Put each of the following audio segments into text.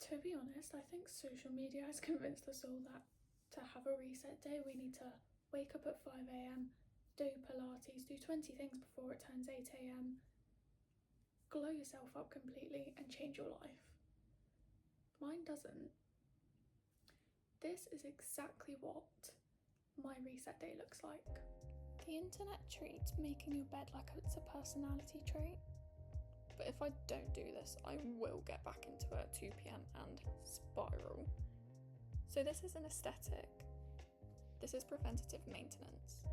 To be honest, I think social media has convinced us all that to have a reset day, we need to wake up at 5 a.m, do Pilates, do 20 things before it turns 8 a.m, glow yourself up completely and change your life. Mine doesn't. This is exactly what my reset day looks like. The internet treats making your bed like it's a personality trait. But if I don't do this, I will get back into it at 2 p.m. and spiral. So this is an aesthetic. This is preventative maintenance.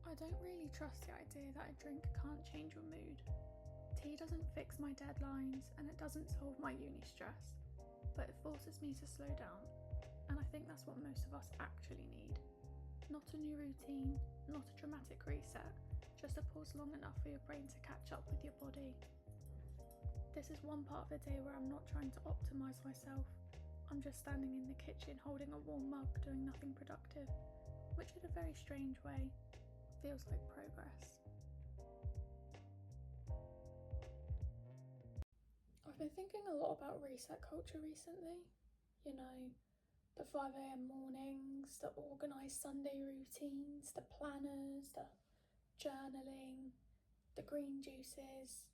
I don't really trust the idea that a drink can't change your mood. Tea doesn't fix my deadlines and it doesn't solve my uni stress, but it forces me to slow down. And I think that's what most of us actually need. Not a new routine, not a dramatic reset, just a pause long enough for your brain to catch up with your body. This is one part of the day where I'm not trying to optimise myself. I'm just standing in the kitchen holding a warm mug doing nothing productive, which in a very strange way feels like progress. I've been thinking a lot about reset culture recently. You know, the 5 a.m. mornings, the organised Sunday routines, the planners, the journaling, the green juices.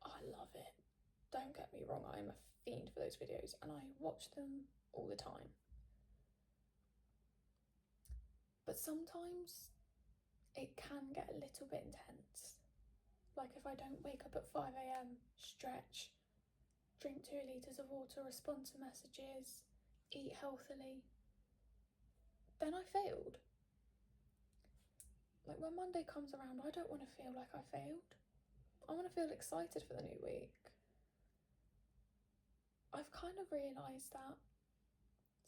I love it. Don't get me wrong, I'm a fiend for those videos and I watch them all the time. But sometimes it can get a little bit intense. Like if I don't wake up at 5 a.m, stretch, drink 2 litres of water, respond to messages, eat healthily, then I failed. Like when Monday comes around, I don't want to feel like I failed. I want to feel excited for the new week. I've kind of realised that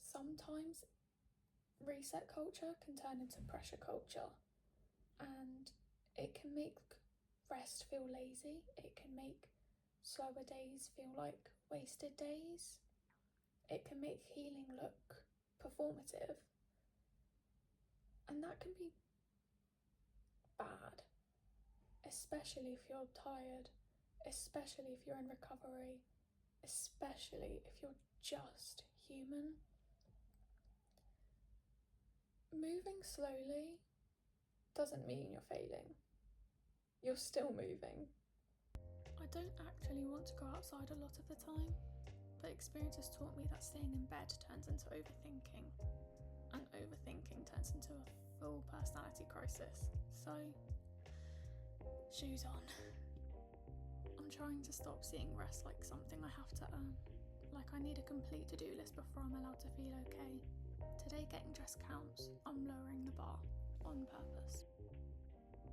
sometimes reset culture can turn into pressure culture, and it can make rest feel lazy. It can make slower days feel like wasted days. It can make healing look performative, and that can be bad, especially if you're tired, especially if you're in recovery, especially if you're just human. Moving slowly doesn't mean you're failing. You're still moving. I don't actually want to go outside a lot of the time, but experience has taught me that staying in bed turns into overthinking, and overthinking turns into a full personality crisis. So, shoes on. I'm trying to stop seeing rest like something I have to earn. Like I need a complete to-do list before I'm allowed to feel okay. Today getting dressed counts. I'm lowering the bar on purpose.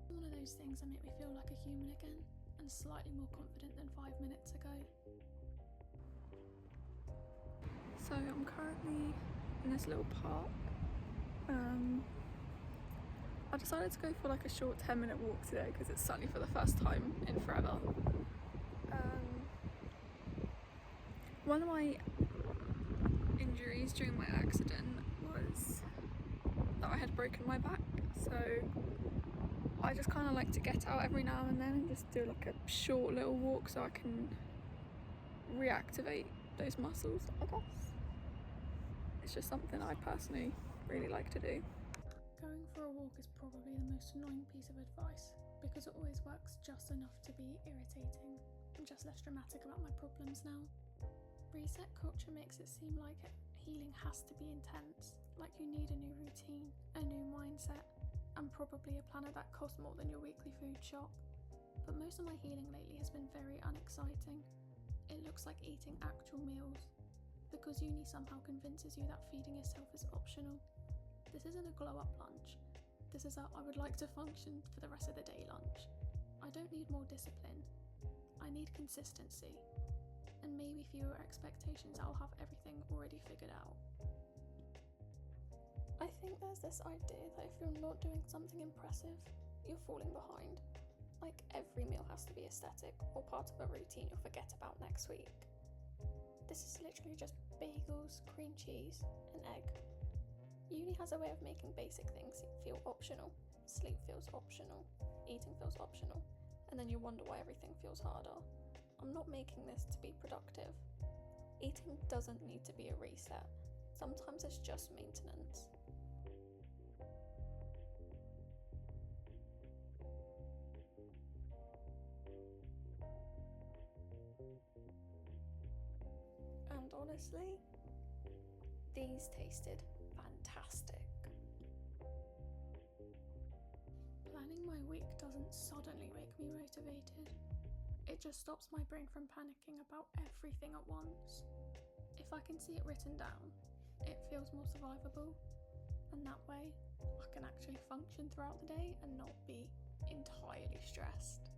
One of those things that make me feel like a human again and slightly more confident than 5 minutes ago. So I'm currently in this little park. I decided to go for like a short 10-minute walk today because it's sunny for the first time in forever. One of my injuries during my accident was that I had broken my back, so I just kind of like to get out every now and then and just do like a short little walk so I can reactivate those muscles, I guess. It's just something I personally really like to do. Going for a walk is probably the most annoying piece of advice because it always works just enough to be irritating. I'm just less dramatic about my problems now. Reset culture makes it seem like healing has to be intense, like you need a new routine, a new mindset, and probably a planner that costs more than your weekly food shop. But most of my healing lately has been very unexciting. It looks like eating actual meals, because uni somehow convinces you that feeding yourself is optional. This isn't a glow-up lunch. This is a I would like to function for the rest of the day lunch. I don't need more discipline. I need consistency. And maybe fewer expectations. I'll have everything already figured out. I think there's this idea that if you're not doing something impressive, you're falling behind. Like every meal has to be aesthetic or part of a routine you'll forget about next week. This is literally just bagels, cream cheese, and egg. Uni has a way of making basic things feel optional. sleep feels optional, eating feels optional, and then you wonder why everything feels harder. I'm not making this to be productive. Eating doesn't need to be a reset. Sometimes it's just maintenance. And honestly, these tasted fantastic. Planning my week doesn't suddenly make me motivated. It just stops my brain from panicking about everything at once. If I can see it written down, it feels more survivable, and that way I can actually function throughout the day and not be entirely stressed.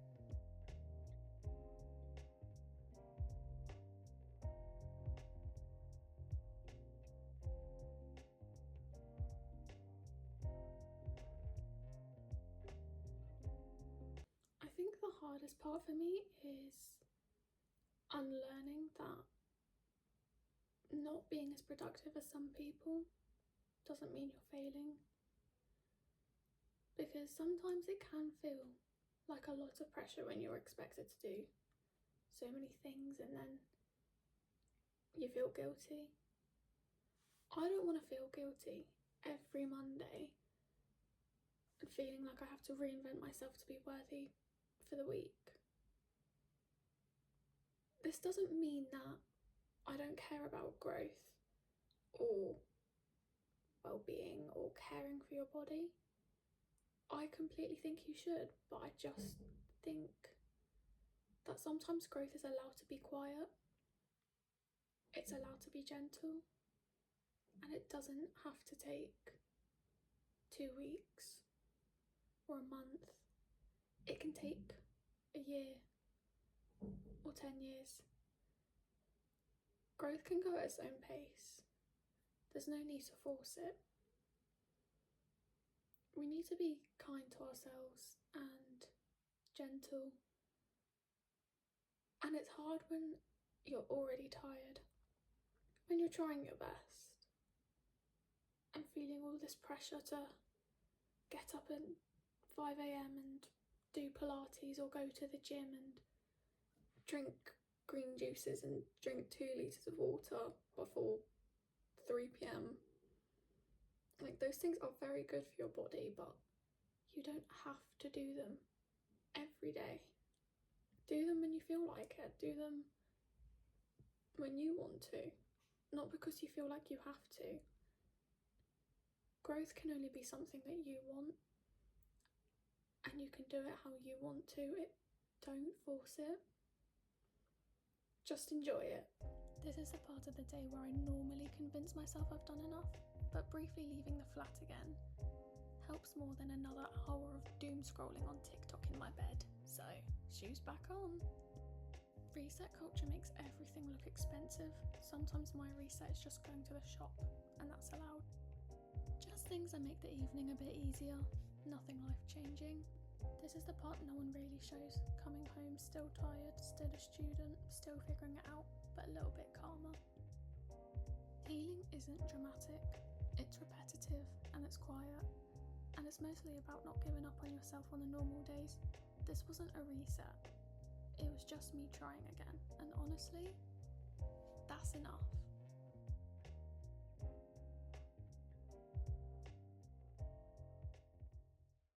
I think the hardest part for me is unlearning that not being as productive as some people doesn't mean you're failing. Because sometimes it can feel like a lot of pressure when you're expected to do so many things and then you feel guilty. I don't want to feel guilty every Monday and feeling like I have to reinvent myself to be worthy for the week. This doesn't mean that I don't care about growth or well-being or caring for your body. I completely think you should, but I just think that sometimes growth is allowed to be quiet. It's allowed to be gentle, and it doesn't have to take 2 weeks or a month. It can take a year or 10 years. Growth can go at its own pace. There's no need to force it. We need to be kind to ourselves and gentle. And it's hard when you're already tired, when you're trying your best and feeling all this pressure to get up at 5 a.m. and do Pilates or go to the gym and drink green juices and drink 2 litres of water before 3 p.m. Like, those things are very good for your body, but you don't have to do them every day. Do them when you feel like it. Do them when you want to, not because you feel like you have to. Growth can only be something that you want, and you can do it how you want to. Don't force it. Just enjoy it. This is the part of the day where I normally convince myself I've done enough, but briefly leaving the flat again helps more than another hour of doom scrolling on TikTok in my bed. So, shoes back on. Reset culture makes everything look expensive. Sometimes my reset is just going to the shop, and that's allowed. Just things that make the evening a bit easier, nothing life-changing. This is the part no one really shows. Coming home still tired, still a student, still figuring it out, but a little bit calmer. Healing isn't dramatic, it's repetitive and it's quiet, and it's mostly about not giving up on yourself on the normal days. This wasn't a reset, it was just me trying again, and honestly, that's enough.